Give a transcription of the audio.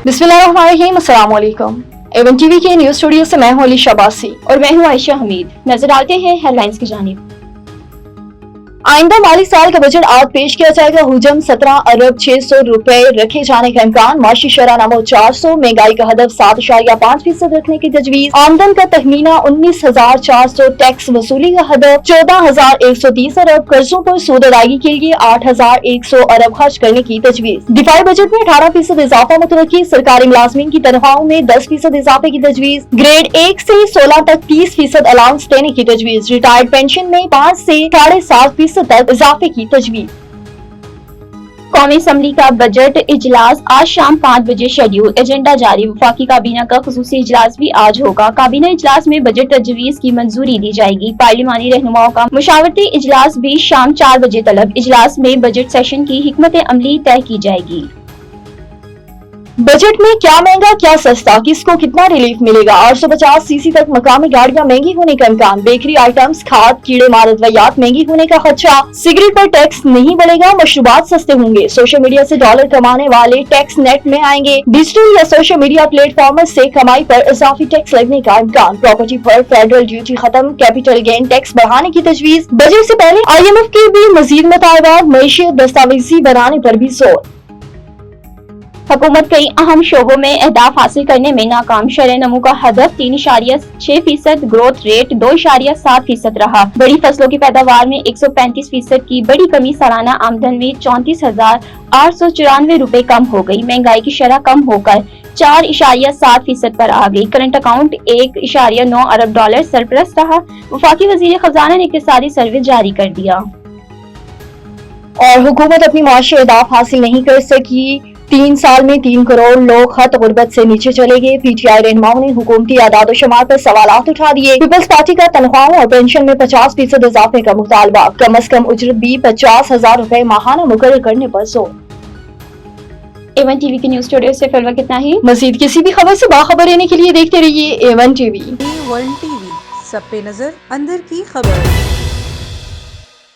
बिस्मिल्लाहिर्रहमानिर्रहीम, अस्सलाम वालेकुम। एवन टीवी के न्यूज स्टूडियो से मैं हूं अली शबासी और मैं हूं आयशा हमीद। नजर डालते हैं हेडलाइंस की जानिब। आइंदा माली साल का बजट आज पेश किया जाएगा। हुजम 17 अरब 600 रुपए रखे जाने का इम्कान। माशी शरह नमो 400, महंगाई का हदफ 7.5% रखने की तजवीज। आमदन का तखमीना 19,400, टैक्स वसूली का हदफ 14,130 अरब। कर्जों पर सूद अदायगी के लिए 8,100 अरब खर्च करने की तजवीज। दिफाई बजट में 18% इजाफा मुतवक्की। सरकारी मुलाजमीन की तनख्वाहों में 10% इजाफे की तजवीज। ग्रेड 1 से 16 तक 30% अलाउंस देने की तजवीज। रिटायर्ड पेंशन में 5 से 7.5% तक इजाफे की तजवीज। कौमी असम्बली का बजट इजलास आज शाम 5 बजे शेड्यूल। एजेंडा जारी। वफाकी काबीना का खुसूसी इजलास भी आज होगा। काबीना इजलास में बजट तजवीज की मंजूरी दी जाएगी। पार्लिमानी रहनुमाओं का मुशावरती इजलास भी शाम 4 बजे तलब। इजलास में बजट सेशन की हिकमत अमली तय की जाएगी। बजट में क्या महंगा क्या सस्ता, किसको कितना रिलीफ मिलेगा। 850 सीसी तक मकामी गाड़ियां महंगी होने का इम्कान। बेकरी आइटम्स, खाद, कीड़े मार अद्वियात महंगी होने का खदशा। सिगरेट पर टैक्स नहीं बढ़ेगा, मशरूबात सस्ते होंगे। सोशल मीडिया से डॉलर कमाने वाले टैक्स नेट में आएंगे। डिजिटल या सोशल मीडिया प्लेटफॉर्म से कमाई पर इजाफी टैक्स लगने का इम्कान। प्रॉपर्टी पर फेडरल ड्यूटी खत्म, कैपिटल गेन टैक्स बढ़ाने की तजवीज। बजट से पहले IMF के भी मजीद मुतालबात। मईशियत दस्तावेजी बनाने पर भी जोर। हुकूमत कई अहम शोबों में अहदाफ हासिल करने में नाकाम। शरह नमू का हदफ 3.6%, ग्रोथ रेट 2.7% रहा। बड़ी फसलों की पैदावार में 135% की बड़ी कमी। सालाना आमदन में 34,894 रुपए कम हो गई। महंगाई की शरह कम होकर 4.7% पर आ गई। करंट अकाउंट 1.9 अरब डॉलर सरप्लस रहा। वफाकी वजीर खजाना ने इक्तिसादी सर्वे जारी कर दिया। और हुकूमत अपनी माशी अहदाफ हासिल नहीं कर सकी। 3 साल में 3 करोड़ लोग खत गुर्बत से नीचे चले गए। PTI रहनुमाओं ने हुकूमती आदाद शुमार पर सवालात उठा दिए। पीपल्स पार्टी का तनख्वाहों और पेंशन में 50% इजाफे का मुतालबा। कम अज कम उजरत भी 50,000 रुपए माहाना मुकर्रर करने पर जोर। A1 टीवी के न्यूज स्टूडियो से फिलहाल कितना ही। मजीद किसी भी खबर से बाखबर रहने के लिए देखते रहिए A1 टीवी। A1 टीवी, सब पे नजर, अंदर की खबर।